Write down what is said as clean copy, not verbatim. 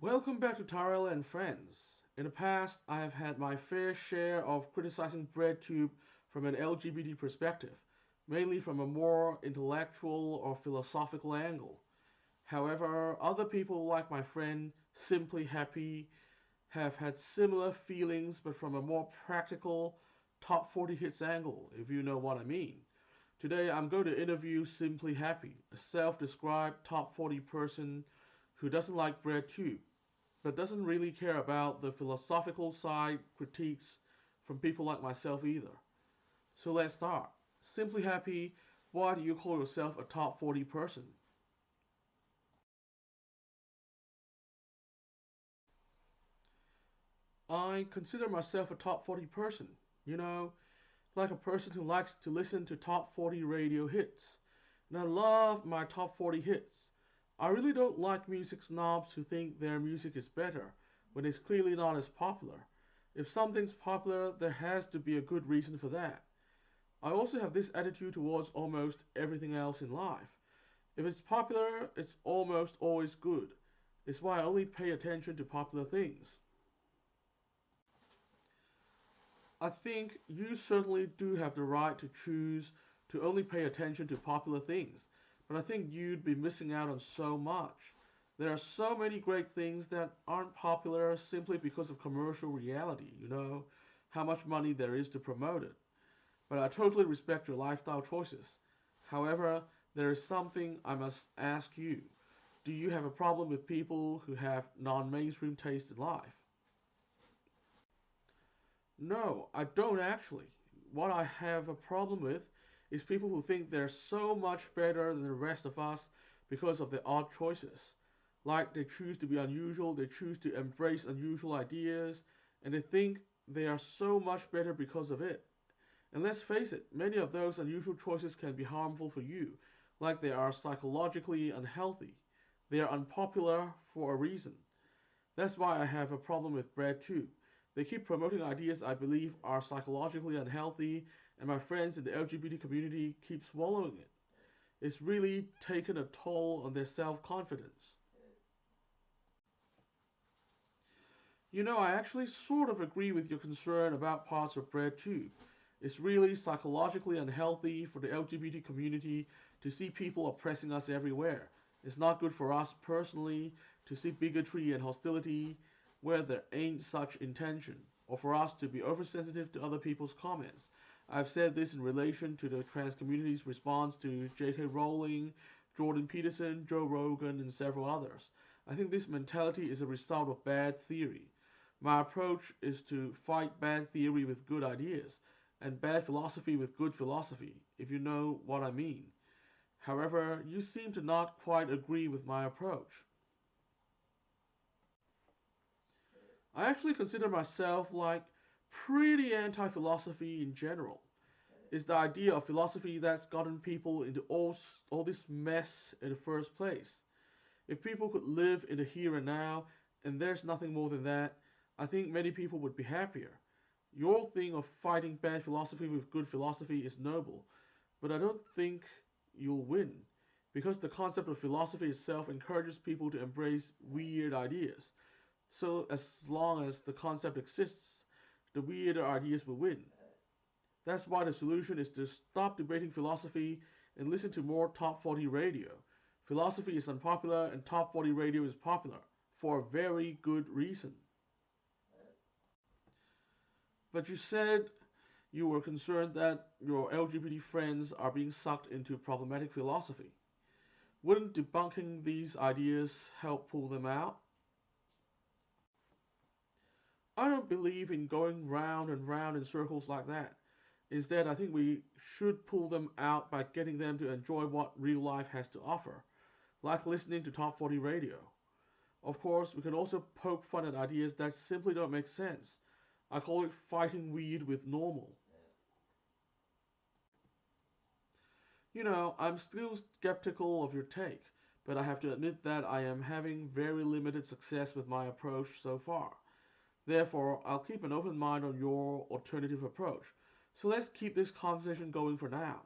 Welcome back to TaraElla and Friends. In the past, I have had my fair share of criticizing BreadTube from an LGBT perspective, mainly from a more intellectual or philosophical angle. However, other people like my friend Simply Happy have had similar feelings but from a more practical top 40 hits angle, if you know what I mean. Today I'm going to interview Simply Happy, a self-described top 40 person who doesn't like BreadTube but doesn't really care about the philosophical side critiques from people like myself either. So let's start. Simply Happy, why do you call yourself a top 40 person? I consider myself a top 40 person. You know, like a person who likes to listen to top 40 radio hits. And I love my top 40 hits. I really don't like music snobs who think their music is better when it's clearly not as popular. If something's popular, there has to be a good reason for that. I also have this attitude towards almost everything else in life. If it's popular, it's almost always good. It's why I only pay attention to popular things. I think you certainly do have the right to choose to only pay attention to popular things, but I think you'd be missing out on so much. There are so many great things that aren't popular simply because of commercial reality, how much money there is to promote it. But I totally respect your lifestyle choices. However, there is something I must ask you. Do you have a problem with people who have non mainstream taste in life? No, I don't actually. What I have a problem with is people who think they're so much better than the rest of us because of their odd choices. Like they choose to be unusual, they choose to embrace unusual ideas, and they think they are so much better because of it. And let's face it, many of those unusual choices can be harmful for you, like they are psychologically unhealthy. They are unpopular for a reason. That's why I have a problem with BreadTube. They keep promoting ideas I believe are psychologically unhealthy, and my friends in the LGBT community keep swallowing it. It's really taken a toll on their self confidence. I actually sort of agree with your concern about parts of BreadTube. It's really psychologically unhealthy for the LGBT community to see people oppressing us everywhere. It's not good for us personally to see bigotry and hostility where there ain't such intention, or for us to be oversensitive to other people's comments. I've said this in relation to the trans community's response to J.K. Rowling, Jordan Peterson, Joe Rogan, and several others. I think this mentality is a result of bad theory. My approach is to fight bad theory with good ideas, and bad philosophy with good philosophy, if you know what I mean. However, you seem to not quite agree with my approach. I actually consider myself like pretty anti philosophy in general. It's the idea of philosophy that's gotten people into all this mess in the first place. If people could live in the here and now, and there's nothing more than that, I think many people would be happier. Your thing of fighting bad philosophy with good philosophy is noble, but I don't think you'll win, because the concept of philosophy itself encourages people to embrace weird ideas. So, as long as the concept exists, the weirder ideas will win. That's why the solution is to stop debating philosophy and listen to more Top 40 radio. Philosophy is unpopular and Top 40 radio is popular for a very good reason. But you said you were concerned that your LGBT friends are being sucked into problematic philosophy. Wouldn't debunking these ideas help pull them out? I don't believe in going round and round in circles like that. Instead, I think we should pull them out by getting them to enjoy what real life has to offer, like listening to Top 40 radio. Of course, we can also poke fun at ideas that simply don't make sense. I call it fighting weird with normal. I'm still skeptical of your take, but I have to admit that I am having very limited success with my approach so far. Therefore, I'll keep an open mind on your alternative approach. So let's keep this conversation going for now.